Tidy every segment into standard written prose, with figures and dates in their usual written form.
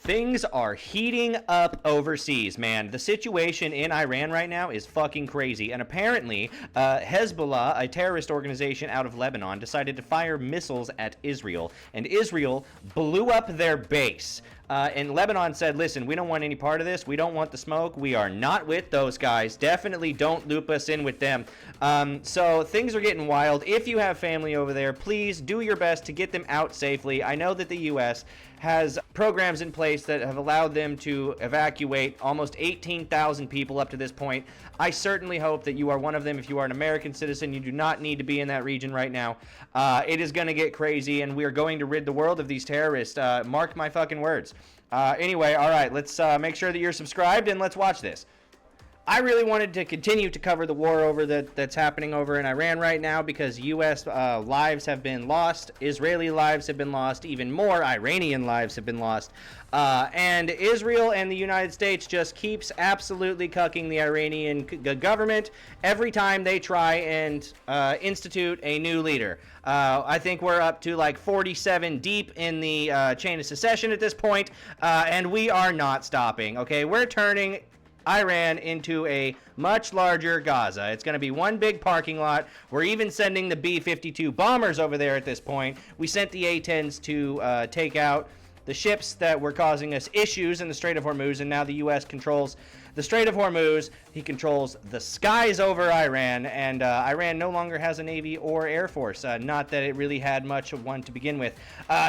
Things are heating up overseas, man. The situation in Iran right now is fucking crazy. And apparently, Hezbollah, a terrorist organization out of Lebanon, decided to fire missiles at Israel. And Israel blew up their base. And Lebanon said, listen, we don't want any part of this. We don't want the smoke. We are not with those guys. Definitely don't loop us in with them. So things are getting wild. If you have family over there, please do your best to get them out safely. I know that the U.S. has programs in place that have allowed them to evacuate almost 18,000 people up to this point. I certainly hope that you are one of them. If you are an American citizen, you do not need to be in that region right now. It is going to get crazy, and we are going to rid the world of these terrorists. Mark my fucking words. Anyway, all right, let's make sure that you're subscribed, and let's watch this. I really wanted to continue to cover the war over that's happening over in Iran right now because U.S. Lives have been lost, Israeli lives have been lost, even more Iranian lives have been lost, and Israel and the United States just keeps absolutely cucking the Iranian government every time they try and institute a new leader. I think we're up to like 47 deep in the chain of secession at this point, and we are not stopping, okay? We're turning Iran into a much larger Gaza. It's going to be one big parking lot. We're even sending the B-52 bombers over there at this point. We sent the A-10s to take out the ships that were causing us issues in the Strait of Hormuz, and now the U.S. controls the Strait of Hormuz. He controls the skies over Iran, and Iran no longer has a Navy or Air Force. Not that it really had much of one to begin with.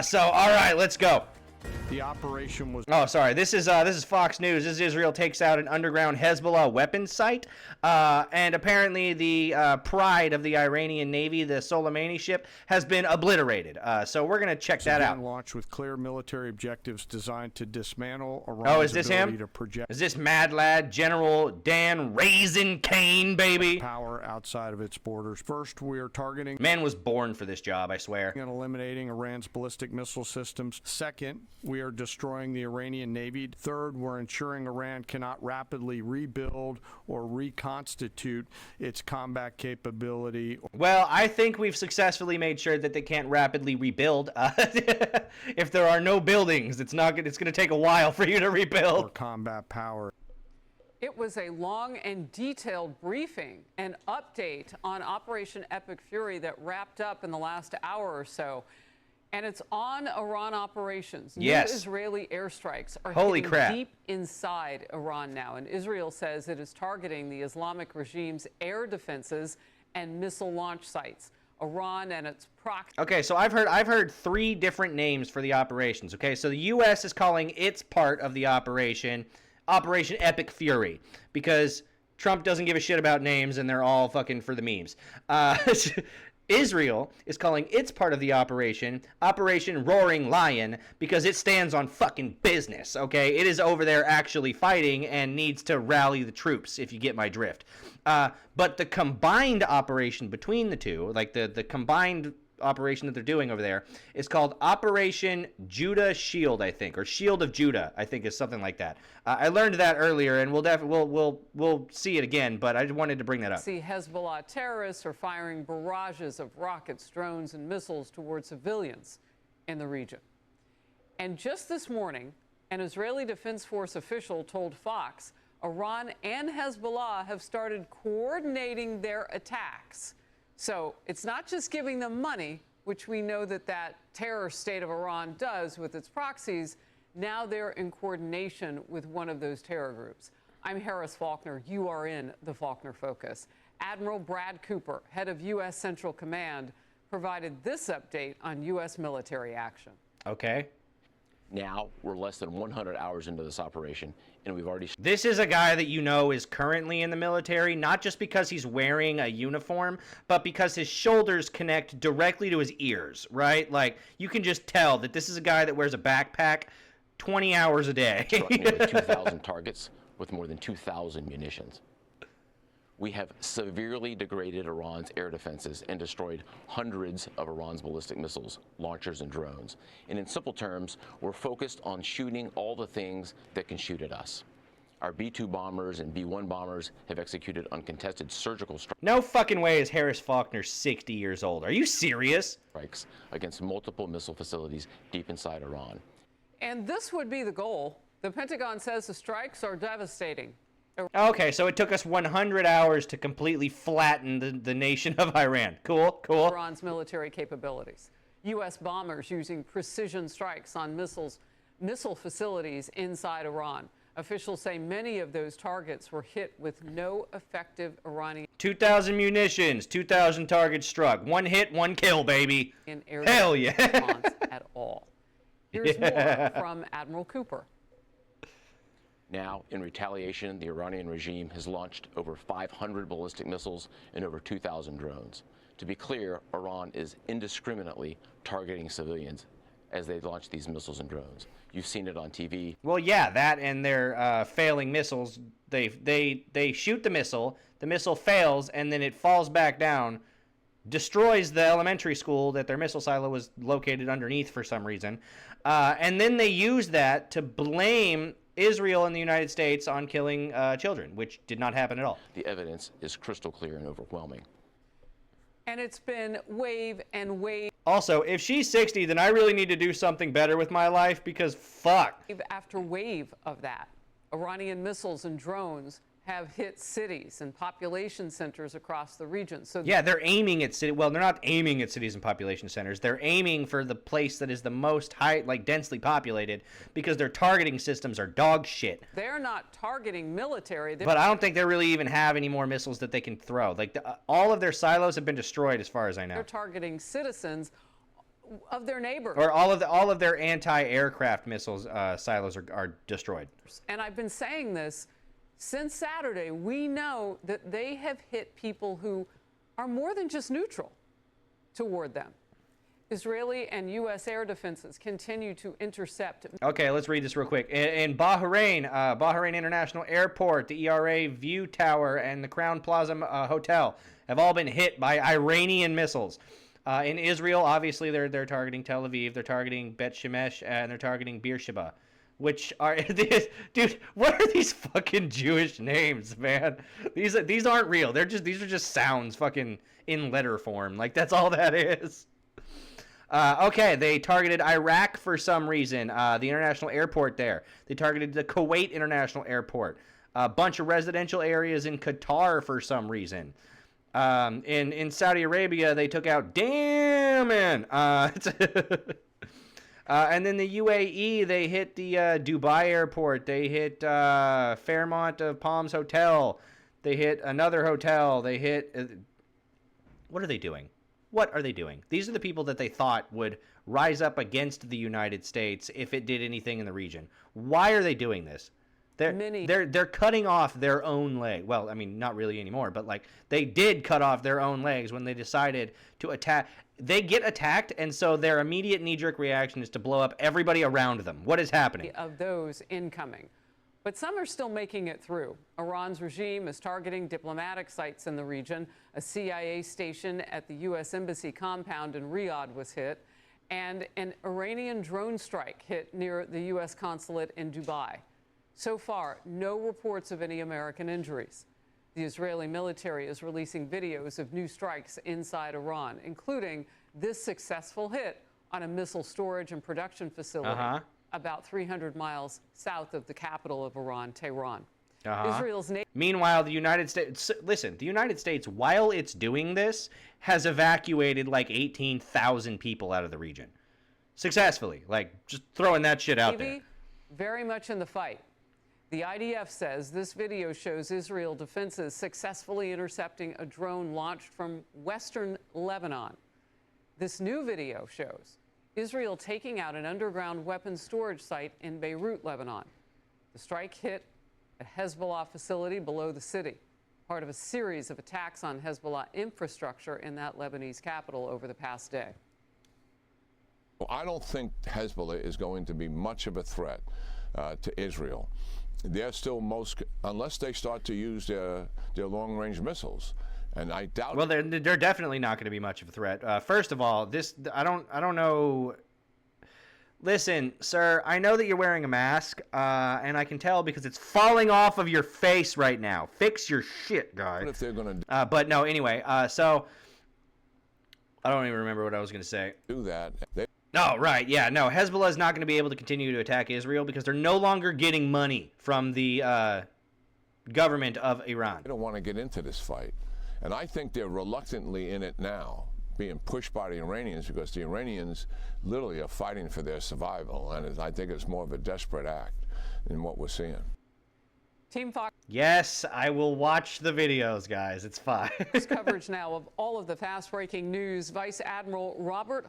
So, all right, let's go. The operation was... Oh, sorry. This is Fox News. This is Israel takes out an underground Hezbollah weapons site. And apparently the pride of the Iranian Navy, the Soleimani ship, has been obliterated. So we're going to check that out. Launched with clear military objectives designed to dismantle Iran's ability to project... Is this mad lad, General Dan Raisin Kane, baby? ...power outside of its borders. First, we are targeting... Man was born for this job, I swear. ...and eliminating Iran's ballistic missile systems. Second, we are destroying the Iranian Navy. Third, we're ensuring Iran cannot rapidly rebuild or reconstitute its combat capability. Well, I think we've successfully made sure that they can't rapidly rebuild. If there are no buildings, it's going to take a while for you to rebuild. Or combat power. It was a long and detailed briefing, an update on Operation Epic Fury that wrapped up in the last hour or so. And it's on Iran operations. Yes. New Israeli airstrikes are Holy hitting crap. deep inside Iran now. And Israel says it is targeting the Islamic regime's air defenses and missile launch sites. Iran and its proxy. Okay, so I've heard three different names for the operations. Okay, so the U.S. is calling its part of the Operation Epic Fury because Trump doesn't give a shit about names and they're all fucking for the memes. Israel is calling its part of the Operation Roaring Lion because it stands on fucking business, okay? It is over there actually fighting and needs to rally the troops, if you get my drift. But the combined operation between the two, like the combined operation that they're doing over there, is called Operation Judah Shield, I think, or Shield of Judah, I think is something like that. I learned that earlier, and we'll see it again, but I just wanted to bring that up. See, Hezbollah terrorists are firing barrages of rockets, drones, and missiles toward civilians in the region. And just this morning, an Israeli Defense Force official told Fox Iran and Hezbollah have started coordinating their attacks. So it's not just giving them money, which we know that terror state of Iran does with its proxies. Now they're in coordination with one of those terror groups. I'm Harris Faulkner. You are in the Faulkner Focus. Admiral Brad Cooper, head of U.S. Central Command, provided this update on U.S. military action. Okay. Now we're less than 100 hours into this operation, and we've already... This is a guy that you know is currently in the military, not just because he's wearing a uniform, but because his shoulders connect directly to his ears, right? Like, you can just tell that this is a guy that wears a backpack 20 hours a day. Struck nearly 2,000 targets with more than 2,000 munitions. We have severely degraded Iran's air defenses and destroyed hundreds of Iran's ballistic missiles, launchers, and drones. And in simple terms, we're focused on shooting all the things that can shoot at us. Our B-2 bombers and B-1 bombers have executed uncontested surgical strikes. No fucking way is Harris Faulkner 60 years old. Are you serious? Against multiple missile facilities deep inside Iran. And this would be the goal. The Pentagon says the strikes are devastating. Okay, so it took us 100 hours to completely flatten the nation of Iran. Cool. Iran's military capabilities. U.S. bombers using precision strikes on missile facilities inside Iran. Officials say many of those targets were hit with no effective Iranian 2,000 munitions, 2,000 targets struck. One hit, one kill, baby. air Hell yeah. response at all. Here's more from Admiral Cooper. Now, in retaliation, the Iranian regime has launched over 500 ballistic missiles and over 2,000 drones. To be clear, Iran is indiscriminately targeting civilians as they launch these missiles and drones. You've seen it on TV. Well, yeah, that and their failing missiles. They shoot the missile fails, and then it falls back down, destroys the elementary school that their missile silo was located underneath for some reason, and then they use that to blame Israel and the United States on killing children, which did not happen at all. The evidence is crystal clear and overwhelming. And it's been wave and wave. Also, if she's 60, then I really need to do something better with my life because fuck. Wave after wave of that. Iranian missiles and drones have hit cities and population centers across the region. So yeah, they're aiming at well, they're not aiming at cities and population centers. They're aiming for the place that is the most densely populated because their targeting systems are dog shit. They're not targeting military. But I don't think they really even have any more missiles that they can throw. Like all of their silos have been destroyed as far as I know. They're targeting citizens of their neighbors. Or all of their anti-aircraft missiles silos are destroyed. And I've been saying this since Saturday. We know that they have hit people who are more than just neutral toward them. Israeli and U.S. air defenses continue to intercept. Okay, let's read this real quick. In Bahrain, Bahrain International Airport, the ERA View Tower, and the Crown Plaza Hotel have all been hit by Iranian missiles. In Israel, obviously, they're targeting Tel Aviv, they're targeting Bet Shemesh, and they're targeting Beersheba. Which are these, dude? What are these fucking Jewish names, man? These aren't real. These are just sounds, fucking in letter form. Like that's all that is. Okay, they targeted Iraq for some reason. The international airport there. They targeted the Kuwait International Airport. A bunch of residential areas in Qatar for some reason. In Saudi Arabia, they took out Dammam. And then the UAE, they hit the Dubai airport. They hit Fairmont of Palms Hotel. They hit another hotel. They hit... what are they doing? What are they doing? These are the people that they thought would rise up against the United States if it did anything in the region. Why are they doing this? They're cutting off their own leg. Well, I mean, not really anymore, but like they did cut off their own legs when they decided to attack. They get attacked, and so their immediate knee-jerk reaction is to blow up everybody around them. What is happening? Of those incoming. But some are still making it through. Iran's regime is targeting diplomatic sites in the region. A CIA station at the U.S. Embassy compound in Riyadh was hit, and an Iranian drone strike hit near the U.S. consulate in Dubai. So far, no reports of any American injuries. The Israeli military is releasing videos of new strikes inside Iran, including this successful hit on a missile storage and production facility about 300 miles south of the capital of Iran, Tehran. Israel's Meanwhile, the United States, listen, the United States, while it's doing this, has evacuated like 18,000 people out of the region. Successfully. Like, just throwing that shit out there. Very much in the fight. The IDF says this video shows Israel defenses successfully intercepting a drone launched from western Lebanon. This new video shows Israel taking out an underground weapons storage site in Beirut, Lebanon. The strike hit a Hezbollah facility below the city, part of a series of attacks on Hezbollah infrastructure in that Lebanese capital over the past day. Well, I don't think Hezbollah is going to be much of a threat to Israel. They're still unless they start to use their long-range missiles, and I doubt. Well, they're definitely not going to be much of a threat. First of all, I don't know. Listen, sir, I know that you're wearing a mask, and I can tell because it's falling off of your face right now. Fix your shit, guy. What if they're going to? But no, anyway. So I don't even remember what I was going to say. Do that. Oh, right. Yeah, no, Hezbollah is not going to be able to continue to attack Israel because they're no longer getting money from the government of Iran. They don't want to get into this fight. And I think they're reluctantly in it now, being pushed by the Iranians, because the Iranians literally are fighting for their survival. And I think it's more of a desperate act than what we're seeing. Team Fox Yes, I will watch the videos, guys. It's fine. coverage now of all of the fast-breaking news. Vice Admiral Robert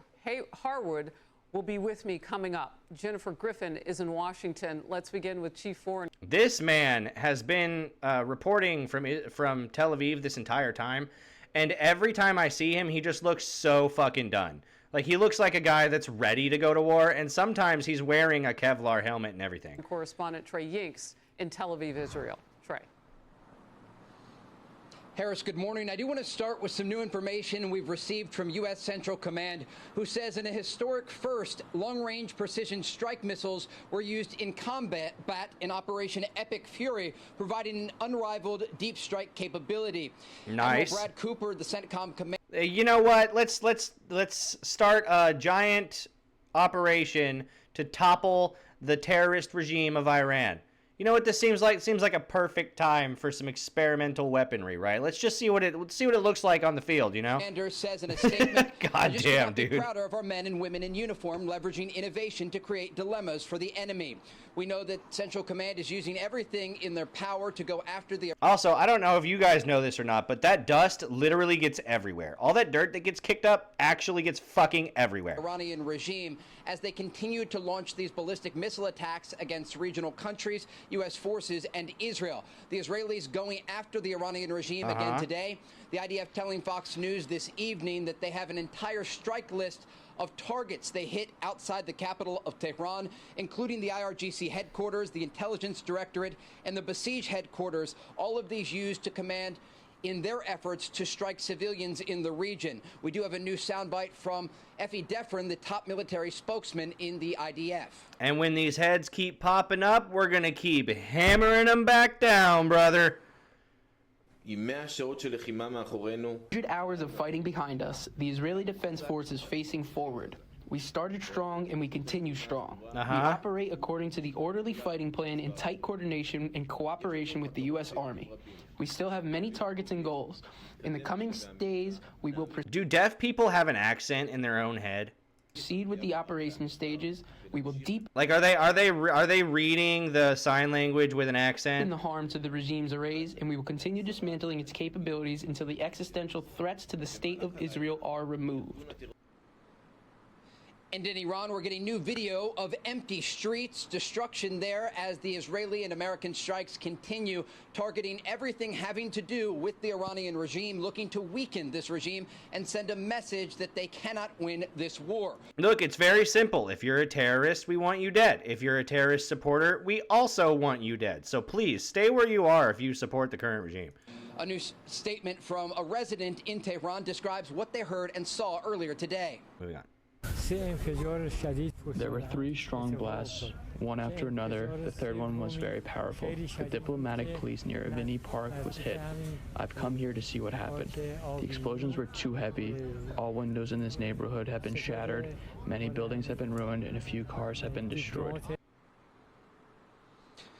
Harwood will be with me coming up. Jennifer Griffin is in Washington. Let's begin with Chief Foreign. This man has been reporting from Tel Aviv this entire time, and every time I see him, he just looks so fucking done. Like, he looks like a guy that's ready to go to war, and sometimes he's wearing a Kevlar helmet and everything. Correspondent Trey Yinks in Tel Aviv, Israel. Trey. Harris, good morning. I do want to start with some new information we've received from U.S. Central Command, who says in a historic first, long-range precision strike missiles were used in combat in Operation Epic Fury, providing an unrivaled deep strike capability. Nice. Admiral Brad Cooper, the CENTCOM commander. You know what? Let's start a giant operation to topple the terrorist regime of Iran. You know what this seems like? It seems like a perfect time for some experimental weaponry, right? Let's just see what it looks like on the field, you know? Commander says in a statement, God damn, be dude. prouder of our men and women in uniform leveraging innovation to create dilemmas for the enemy. We know that Central Command is using everything in their power to go after the... Also, I don't know if you guys know this or not, but that dust literally gets everywhere. All that dirt that gets kicked up actually gets fucking everywhere. Iranian regime as they continue to launch these ballistic missile attacks against regional countries, U.S. forces, and Israel. The Israelis going after the Iranian regime again today. The IDF telling Fox News this evening that they have an entire strike list of targets they hit outside the capital of Tehran, including the IRGC headquarters, the Intelligence Directorate, and the Basij headquarters, all of these used to command in their efforts to strike civilians in the region. We do have a new soundbite from Effie Defrin, the top military spokesman in the IDF. And when these heads keep popping up, we're going to keep hammering them back down, brother. 100 hours of fighting behind us, the Israeli Defense Force is facing forward. We started strong and we continue strong. We operate according to the orderly fighting plan in tight coordination and cooperation with the U.S. Army. We still have many targets and goals. In the coming days, we will Do deaf people have an accent in their own head? proceed with the operation stages. We will deepen Like, are they reading the sign language with an accent? the harm to the regime's arrays, and we will continue dismantling its capabilities until the existential threats to the state of Israel are removed. And in Iran, we're getting new video of empty streets, destruction there as the Israeli and American strikes continue, targeting everything having to do with the Iranian regime, looking to weaken this regime and send a message that they cannot win this war. Look, it's very simple. If you're a terrorist, we want you dead. If you're a terrorist supporter, we also want you dead. So please, stay where you are if you support the current regime. A new statement from a resident in Tehran describes what they heard and saw earlier today. Moving on. There were 3 strong blasts, one after another. The third one was very powerful. The diplomatic police near Avini Park was hit. I've come here to see what happened. The explosions were too heavy. All windows in this neighborhood have been shattered. Many buildings have been ruined and a few cars have been destroyed.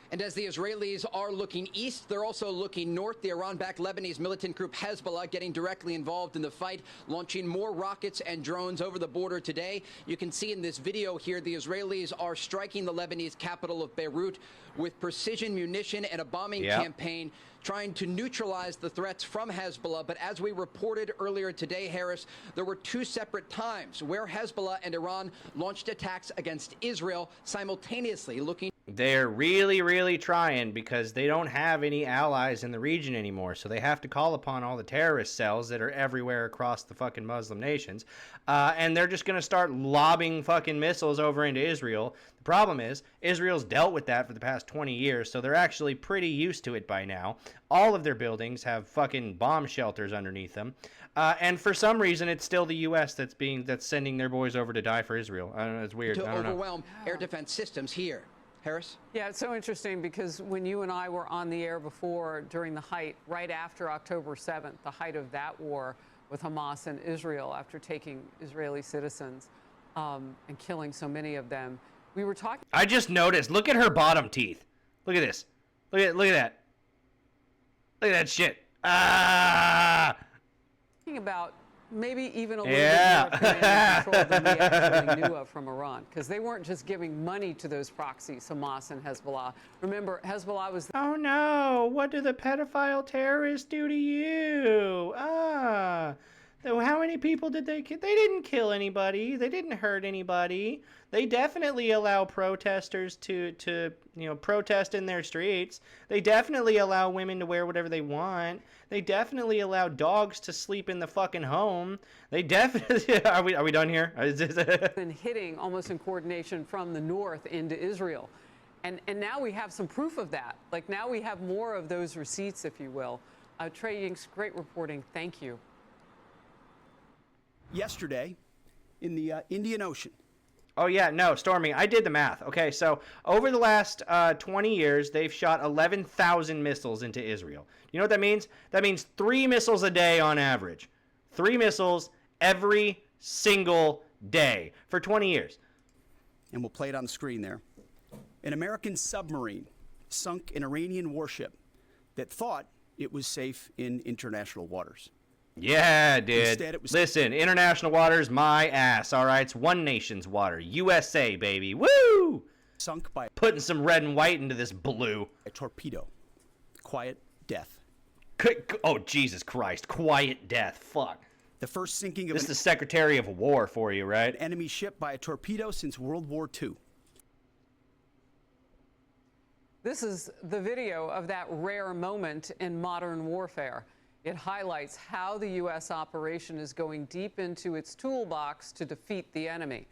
And as the Israelis are looking east, they're also looking north. The Iran-backed Lebanese militant group Hezbollah getting directly involved in the fight, launching more rockets and drones over the border today. You can see in this video here, the Israelis are striking the Lebanese capital of Beirut with precision munition and a bombing campaign, trying to neutralize the threats from Hezbollah. But as we reported earlier today, Harris, there were 2 separate times where Hezbollah and Iran launched attacks against Israel simultaneously, looking... They're really trying because they don't have any allies in the region anymore. So they have to call upon all the terrorist cells that are everywhere across the fucking Muslim nations. And they're just going to start lobbing fucking missiles over into Israel. The problem is, Israel's dealt with that for the past 20 years, so they're actually pretty used to it by now. All of their buildings have fucking bomb shelters underneath them. And for some reason, it's still the U.S. that's sending their boys over to die for Israel. I don't know, it's weird. To overwhelm air defense systems here. Harris? Yeah, it's so interesting because when you and I were on the air before, during the height, right after October 7th, the height of that war with Hamas and Israel after taking Israeli citizens, and killing so many of them. We were talking I just noticed. Look at her bottom teeth. Look at this. Look at that. Look at that shit. Ah! about maybe even a little bit more command and control than we actually knew of from Iran, because they weren't just giving money to those proxies, Hamas and Hezbollah. Remember, Hezbollah was... Oh no, what do the pedophile terrorists do to you? How many people did they kill? They didn't kill anybody. They didn't hurt anybody. They definitely allow protesters to protest in their streets. They definitely allow women to wear whatever they want. They definitely allow dogs to sleep in the fucking home. They definitely... Are we done here? been hitting almost in coordination from the north into Israel. And now we have some proof of that. Like, now we have more of those receipts, if you will. Trey Yingst, great reporting. Thank you. Yesterday in the Indian Ocean. Oh, yeah, no, Stormy, I did the math. Okay, so over the last 20 years, they've shot 11,000 missiles into Israel. You know what that means? That means 3 missiles a day on average. 3 missiles every single day for 20 years. And we'll play it on the screen there. An American submarine sunk an Iranian warship that thought it was safe in international waters. Yeah, dude. Instead, it was... Listen, international waters, my ass, all right? It's one nation's water. USA, baby. Woo! Sunk by... Putting some red and white into this blue. A torpedo. Quiet death. Oh, Jesus Christ. Quiet death. Fuck. The first sinking of... This is the Secretary of War for you, right? An enemy ship by a torpedo since World War II. This is the video of that rare moment in modern warfare. It highlights how the U.S. operation is going deep into its toolbox to defeat the enemy.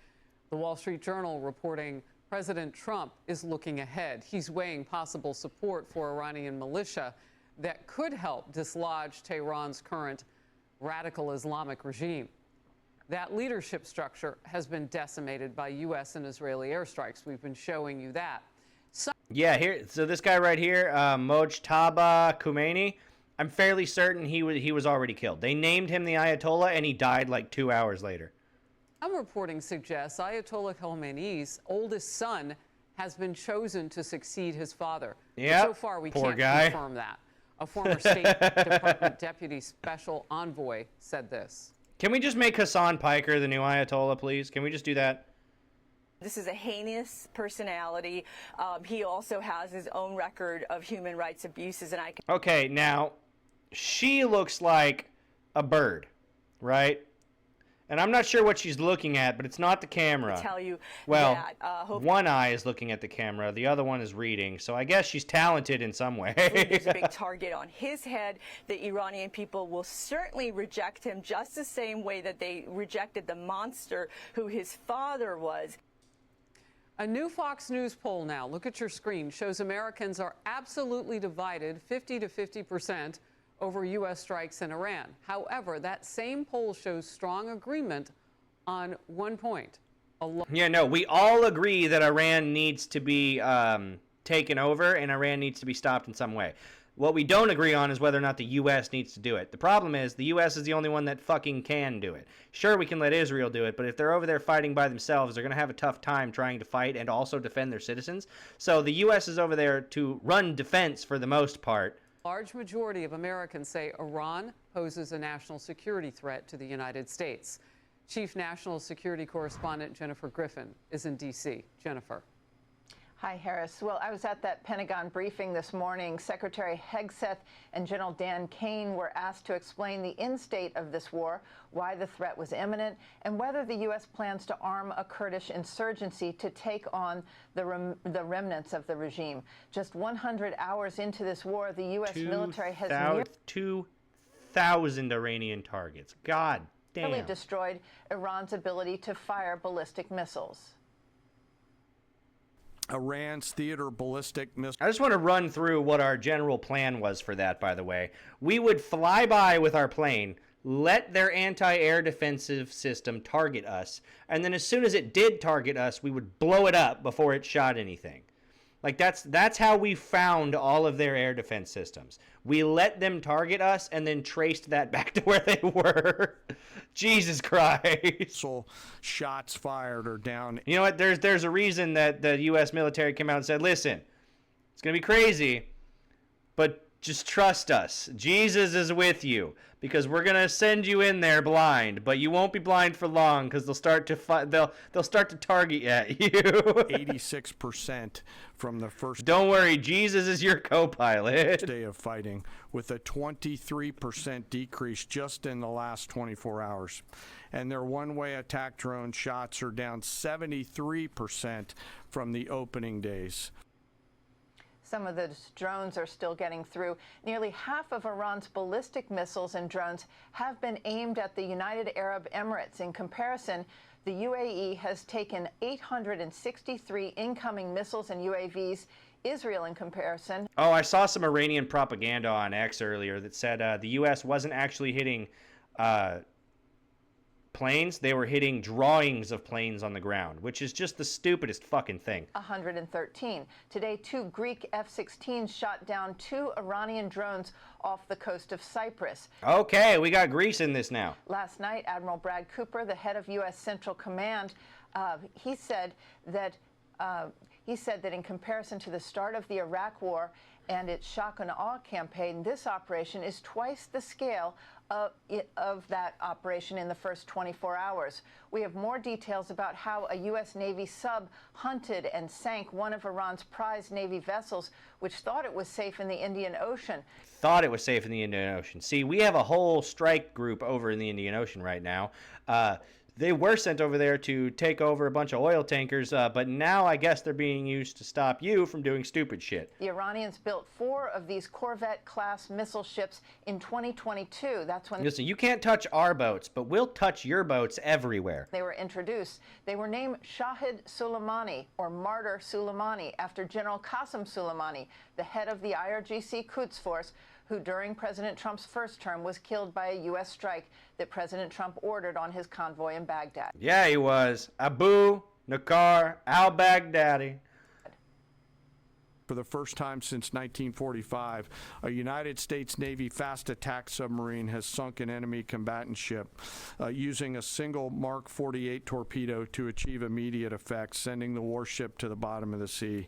The Wall Street Journal reporting President Trump is looking ahead. He's weighing possible support for Iranian militia that could help dislodge Tehran's current radical Islamic regime. That leadership structure has been decimated by U.S. and Israeli airstrikes. We've been showing you that. Yeah, here. So this guy right here, Mojtaba Khomeini, I'm fairly certain he was already killed. They named him the Ayatollah, and he died like 2 hours later. Some reporting suggests Ayatollah Khomeini's oldest son has been chosen to succeed his father. Yeah. So far, we can't confirm that. A former State Department Deputy Special Envoy said this. Can we just make Hassan Piker the new Ayatollah, please? Can we just do that? This is a heinous personality. He also has his own record of human rights abuses, and Okay, now, she looks like a bird, right? And I'm not sure what she's looking at, but it's not the camera. tell you well, that one eye is looking at the camera, the other one is reading, so I guess she's talented in some way. there's a big target on his head. The Iranian people will certainly reject him just the same way that they rejected the monster who his father was. A new Fox News poll now, look at your screen, shows Americans are absolutely divided 50 to 50% over U.S. strikes in Iran. However, that same poll shows strong agreement on one point. Yeah, no, we all agree that Iran needs to be taken over and Iran needs to be stopped in some way. What we don't agree on is whether or not the U.S. needs to do it. The problem is the U.S. is the only one that fucking can do it. Sure, we can let Israel do it, but if they're over there fighting by themselves, they're going to have a tough time trying to fight and also defend their citizens. So the U.S. is over there to run defense for the most part. Large majority of Americans say Iran poses a national security threat to the United States. Chief National Security Correspondent Jennifer Griffin is in D.C. Jennifer. Hi, Harris. Well, I was at that Pentagon briefing this morning. Secretary Hegseth and General Dan Kane were asked to explain the end state of this war, why the threat was imminent, and whether the U.S. plans to arm a Kurdish insurgency to take on the remnants of the regime. Just 100 hours into this war, the U.S. military has 2,000 Iranian targets. God damn. Nearly destroyed Iran's ability to fire ballistic missiles. Iran's theater ballistic missile. I just want to run through what our general plan was for that, by the way. We would fly by with our plane, let their anti-air defensive system target us, and then as soon as it did target us, we would blow it up before it shot anything. Like, that's how we found all of their air defense systems. We let them target us and then traced that back to where they were. Jesus Christ. So shots fired or down. You know what? There's a reason that the U.S. military came out and said, listen, it's going to be crazy, but just trust us. Jesus is with you, because we're going to send you in there blind, but you won't be blind for long, because they'll start to target at you. 86% from the first. Don't worry, Jesus is your co-pilot. Day of fighting, with a 23% decrease just in the last 24 hours. And their one-way attack drone shots are down 73% from the opening days. Some of those drones are still getting through. Nearly half of Iran's ballistic missiles and drones have been aimed at the United Arab Emirates. In comparison, the UAE has taken 863 incoming missiles and UAVs. Israel, in comparison. Oh, I saw some Iranian propaganda on X earlier that said the U.S. wasn't actually hitting planes. They were hitting drawings of planes on the ground, which is just the stupidest fucking thing. 113. Today, 2 Greek F-16s shot down 2 Iranian drones off the coast of Cyprus. Okay, we got Greece in this now. Last night, Admiral Brad Cooper, the head of U.S. Central Command, he said that in comparison to the start of the Iraq War and its shock and awe campaign, this operation is twice the scale of that operation in the first 24 hours. We have more details about how a U.S. Navy sub hunted and sank one of Iran's prized Navy vessels, which thought it was safe in the Indian Ocean. Thought it was safe in the Indian Ocean. See, we have a whole strike group over in the Indian Ocean right now. They were sent over there to take over a bunch of oil tankers, but now I guess they're being used to stop you from doing stupid shit. The Iranians built 4 of these Corvette-class missile ships in 2022. That's when... Listen, you can't touch our boats, but we'll touch your boats everywhere. They were introduced. They were named Shahid Soleimani, or Martyr Soleimani, after General Qasem Soleimani, the head of the IRGC Quds Force, who during President Trump's first term was killed by a U.S. strike that President Trump ordered on his convoy in Baghdad. Yeah, he was. Abu Nakar al-Baghdadi. For the first time since 1945, a United States Navy fast attack submarine has sunk an enemy combatant ship using a single Mark 48 torpedo to achieve immediate effect, sending the warship to the bottom of the sea.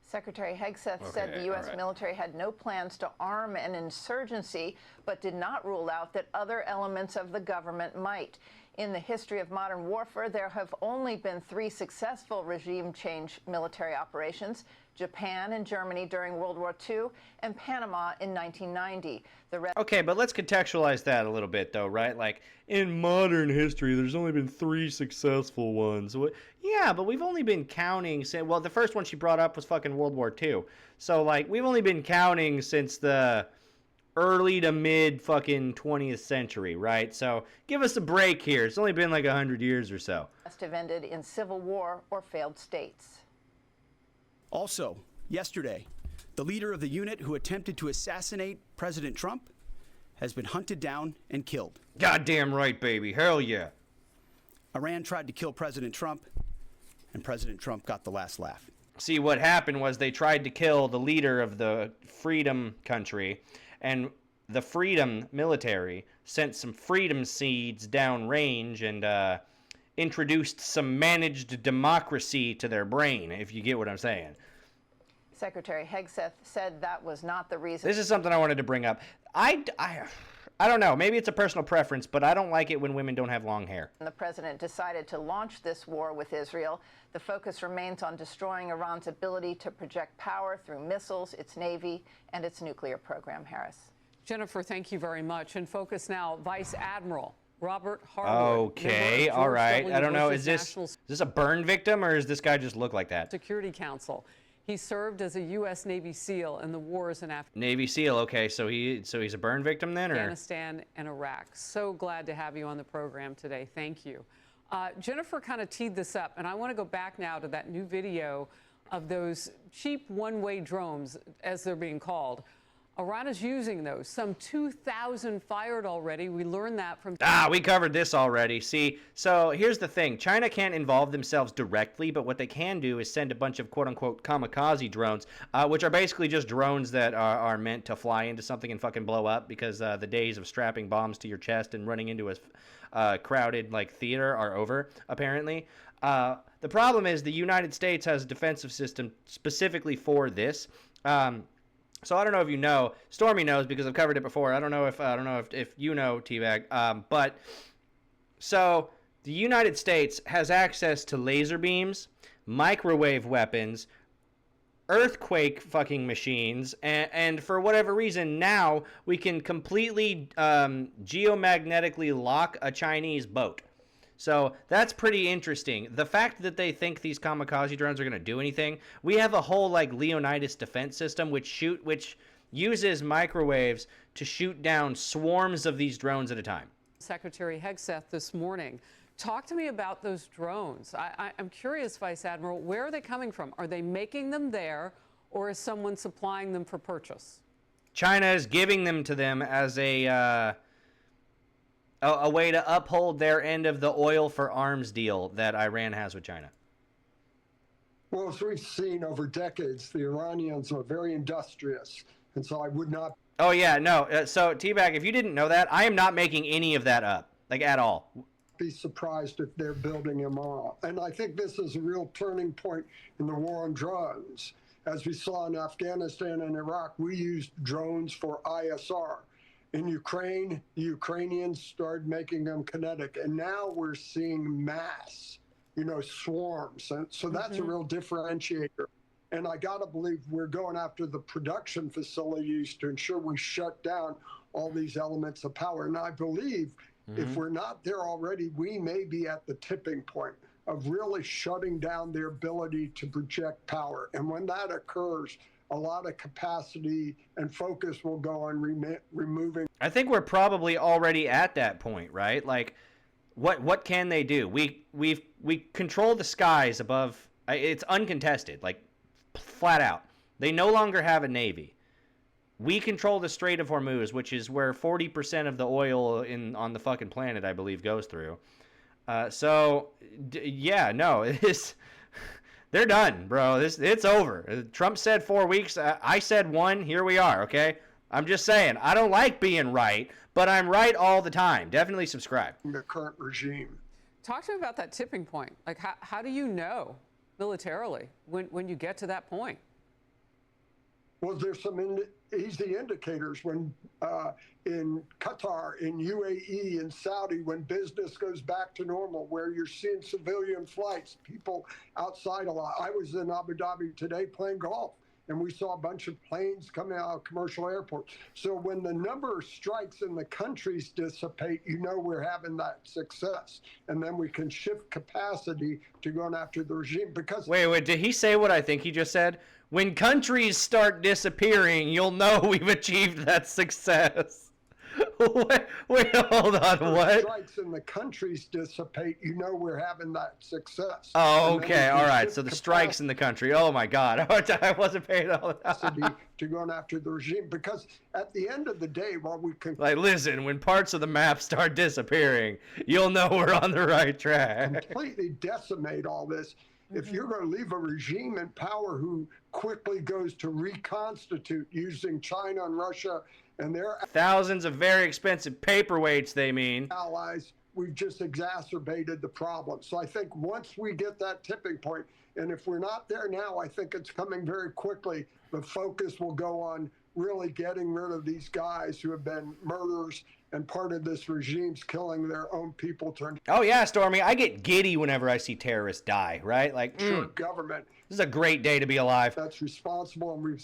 Secretary Hegseth said the U.S. military had no plans to arm an insurgency, but did not rule out that other elements of the government might. In the history of modern warfare, there have only been 3 successful regime change military operations: Japan and Germany during World War II, and Panama in 1990. Okay, but let's contextualize that a little bit, though, right? Like, in modern history, there's only been 3 successful ones. Yeah, but we've only been counting since, well, the first one she brought up was fucking World War II. So, like, we've only been counting since the early to mid fucking 20th century, right? So give us a break here. It's only been like 100 years or so. Must have ended in civil war or failed states. Also, yesterday, the leader of the unit who attempted to assassinate President Trump has been hunted down and killed. Goddamn right, baby. Hell yeah. Iran tried to kill President Trump, and President Trump got the last laugh. See, what happened was they tried to kill the leader of the freedom country, and the freedom military sent some freedom seeds downrange and introduced some managed democracy to their brain, if you get what I'm saying. Secretary Hegseth said that was not the reason. This is something I wanted to bring up. I don't know. Maybe it's a personal preference, but I don't like it when women don't have long hair. The president decided to launch this war with Israel. The focus remains on destroying Iran's ability to project power through missiles, its navy, and its nuclear program. Harris. Jennifer, thank you very much. And focus now, Vice Admiral Robert Harwood. Okay, all right. I don't know. Is this a burn victim, or does this guy just look like that? Security Council. He served as a U.S. Navy SEAL in the wars in Navy SEAL. Okay, so he's a burn victim then, or Afghanistan and Iraq. So glad to have you on the program today. Thank you. Jennifer kind of teed this up, and I want to go back now to that new video of those cheap one-way drones, as they're being called, Iran is using those. Some 2,000 fired already. We learned that from... We covered this already. See, so here's the thing. China can't involve themselves directly, but what they can do is send a bunch of quote-unquote kamikaze drones, which are basically just drones that are meant to fly into something and fucking blow up, because the days of strapping bombs to your chest and running into a crowded like theater are over, apparently. The problem is the United States has a defensive system specifically for this. So I don't know if you know. Stormy knows because I've covered it before. I don't know if you know, Teabag. But so the United States has access to laser beams, microwave weapons, earthquake fucking machines, and for whatever reason now we can completely geomagnetically lock a Chinese boat. So that's pretty interesting. The fact that they think these kamikaze drones are going to do anything, we have a whole like Leonidas defense system which uses microwaves to shoot down swarms of these drones at a time. Secretary Hegseth this morning. Talk to me about those drones. I'm curious, Vice Admiral, where are they coming from? Are they making them there, or is someone supplying them for purchase? China is giving them to them as a way to uphold their end of the oil for arms deal that Iran has with China. Well, as we've seen over decades, the Iranians are very industrious, and so I would not... Oh, yeah, no. So, Teabag, if you didn't know that, I am not making any of that up, like, at all. Be surprised if they're building them all. And I think this is a real turning point in the war on drones. As we saw in Afghanistan and Iraq, we used drones for ISR. In Ukraine, the Ukrainians started making them kinetic, and now we're seeing mass, swarms. And so that's a real differentiator. And I got to believe we're going after the production facilities to ensure we shut down all these elements of power. And I believe if we're not there already, we may be at the tipping point of really shutting down their ability to project power. And when that occurs, a lot of capacity and focus will go on removing. I think we're probably already at that point, right? Like, what can they do? We control the skies above. It's uncontested, like flat out. They no longer have a navy. We control the Strait of Hormuz, which is where 40% of the oil on the fucking planet, I believe, goes through. They're done, bro. It's over. Trump said 4 weeks. I said 1. Here we are, okay? I'm just saying, I don't like being right, but I'm right all the time. Definitely subscribe. The current regime. Talk to me about that tipping point. Like, how do you know militarily when you get to that point? Well, there's some easy indicators when in Qatar, in UAE, in Saudi, when business goes back to normal, where you're seeing civilian flights, people outside a lot. I was in Abu Dhabi today playing golf, and we saw a bunch of planes coming out of commercial airports. So when the number of strikes in the countries dissipate, we're having that success. And then we can shift capacity to going after the regime. Because Wait, did he say what I think he just said? When countries start disappearing, you'll know we've achieved that success. wait, hold on, what? Strikes in the countries dissipate, we're having that success. Oh, okay, all right. So the strikes in the country. Oh my God, I wasn't paying all that. To going after the regime, because at the end of the day, while we can listen, when parts of the map start disappearing, you'll know we're on the right track. Completely decimate all this. If you're going to leave a regime in power who quickly goes to reconstitute using China and Russia and their thousands of very expensive paperweights, they mean, allies, we've just exacerbated the problem. So I think once we get that tipping point, and if we're not there now, I think it's coming very quickly, the focus will go on really getting rid of these guys who have been murderers and part of this regime's killing their own people. Oh yeah, Stormy, I get giddy whenever I see terrorists die, right? Like, government. This is a great day to be alive. That's responsible and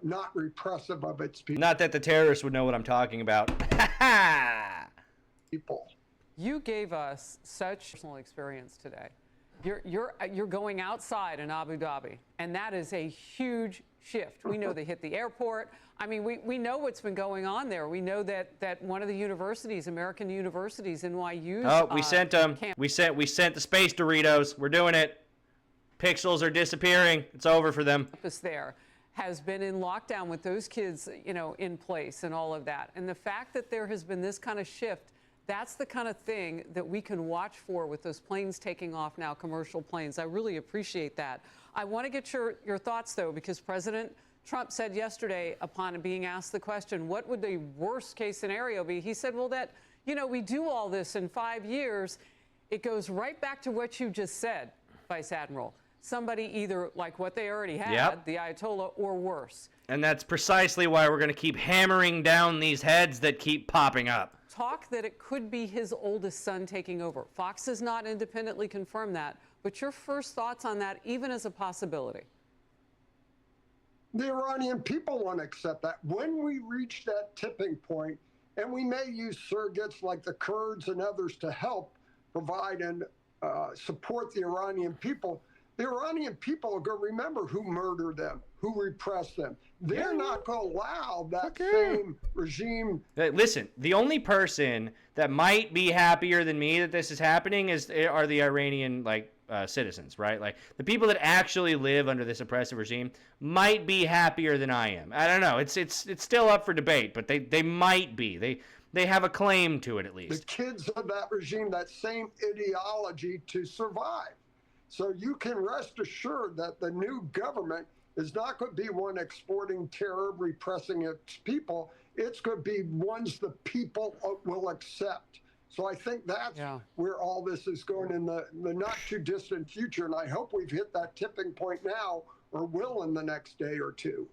not repressive of its people. Not that the terrorists would know what I'm talking about. People. You gave us such personal experience today. You're going outside in Abu Dhabi, and that is a huge shift. We know they hit the airport. I mean, we know what's been going on there. We know that one of the universities, American universities, NYU. Oh, we sent them. We sent the space Doritos. We're doing it. Pixels are disappearing. It's over for them. There. has been in lockdown with those kids, you know, in place and all of that. And the fact that there has been this kind of shift, that's the kind of thing that we can watch for with those planes taking off now, commercial planes. I really appreciate that. I want to get your thoughts, though, because President Trump said yesterday, upon being asked the question, what would the worst case scenario be? He said, well, that, you know, we do all this in 5 years. It goes right back to what you just said, Vice Admiral. Somebody either like what they already had, the Ayatollah, or worse. And that's precisely why we're going to keep hammering down these heads that keep popping up. Talk that it could be his oldest son taking over. Fox has not independently confirmed that, but your first thoughts on that, even as a possibility? The Iranian people won't accept that. When we reach that tipping point, and we may use surrogates like the Kurds and others to help provide and support the Iranian people are going to remember who murdered them, who repressed them. They're not going to allow that same regime. Listen, the only person that might be happier than me that this is happening are the Iranian citizens, right? Like the people that actually live under this oppressive regime might be happier than I am. I don't know. It's still up for debate, but they might be. They have a claim to it at least. The kids of that regime, that same ideology to survive. So you can rest assured that the new government is not going to be one exporting terror, repressing its people. It's going to be ones the people will accept. So I think that's where all this is going in the not too distant future. And I hope we've hit that tipping point now, or will in the next day or two.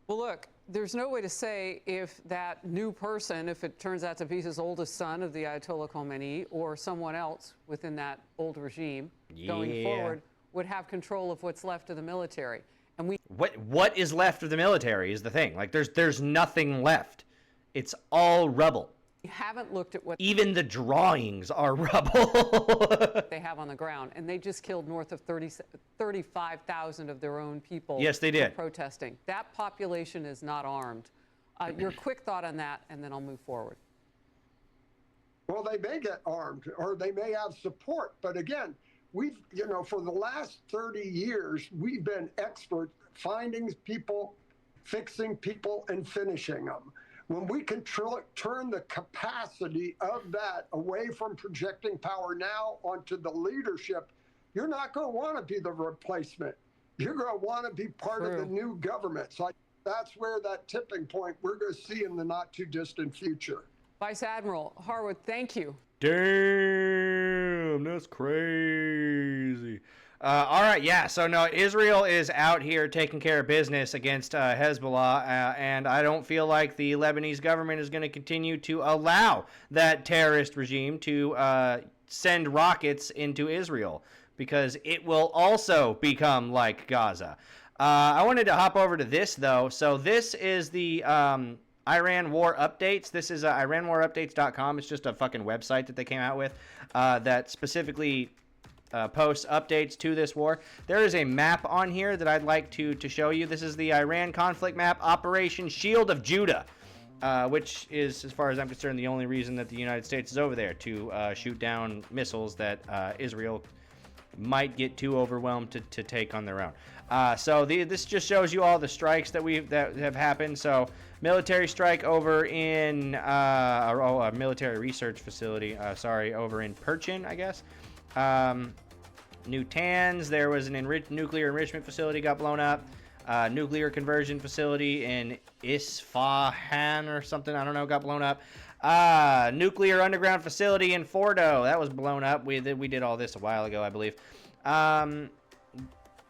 Well, look, there's no way to say if that new person, if it turns out to be his oldest son of the Ayatollah Khomeini or someone else within that old regime going forward, would have control of what's left of the military. And what is left of the military is the thing. Like there's nothing left. It's all rubble. We haven't looked at what even the drawings are rubble. they have on the ground, and they just killed north of 35,000 of their own people. Yes, they did. Protesting. That population is not armed. Your quick thought on that, and then I'll move forward. Well, they may get armed, or they may have support. But again, we've, for the last 30 years, we've been experts finding people, fixing people, and finishing them. When we can turn the capacity of that away from projecting power now onto the leadership, you're not going to want to be the replacement. You're going to want to be part of the new government. So that's where that tipping point we're going to see in the not too distant future. Vice Admiral Harwood, thank you. Damn, that's crazy. All right, yeah, so no, Israel is out here taking care of business against Hezbollah, and I don't feel like the Lebanese government is going to continue to allow that terrorist regime to send rockets into Israel, because it will also become like Gaza. I wanted to hop over to this, though. So this is the Iran War Updates. This is IranWarUpdates.com. It's just a fucking website that they came out with that specifically posts updates to this war. There is a map on here that I'd like to show you. This is the Iran conflict map, Operation Shield of Judah, which is, as far as I'm concerned, the only reason that the United States is over there, to shoot down missiles that Israel might get too overwhelmed to take on their own. So this just shows you all the strikes that have happened. So military strike over in a military research facility. Over in Perchin, I guess. Natanz, there was an nuclear enrichment facility got blown up. Nuclear conversion facility in Isfahan or something, I don't know, got blown up. Nuclear underground facility in Fordo, that was blown up. We did all this a while ago, I believe.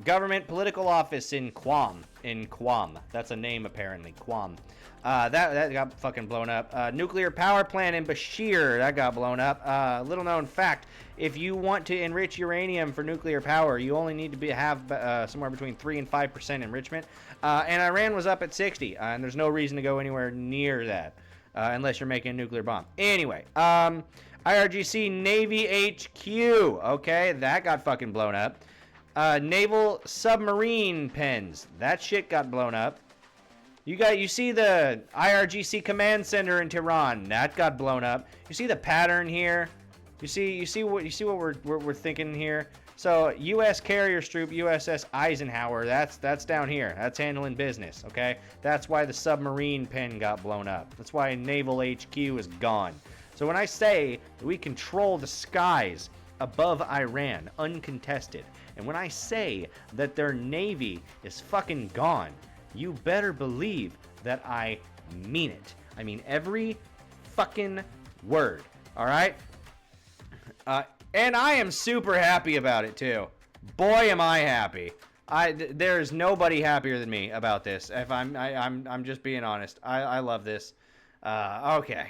Government political office in Qom. That's a name, apparently. Qom. That got fucking blown up. Nuclear power plant in Bashir, that got blown up. Little known fact, if you want to enrich uranium for nuclear power, you only need to have somewhere between 3 and 5% enrichment. And Iran was up at 60, and there's no reason to go anywhere near that unless you're making a nuclear bomb. Anyway, IRGC Navy HQ, okay, that got fucking blown up. Naval submarine pens, that shit got blown up. You see the IRGC command center in Tehran, that got blown up. You see the pattern here. You see what we're thinking here. So U.S. carrier sloop USS Eisenhower, that's down here. That's handling business, okay? That's why the submarine pen got blown up. That's why Naval HQ is gone. So when I say that we control the skies above Iran, uncontested, and when I say that their navy is fucking gone, you better believe that I mean it. I mean every fucking word, all right? And I am super happy about it too. Boy, am I happy. There's nobody happier than me about this. If I'm just being honest. I love this. Okay.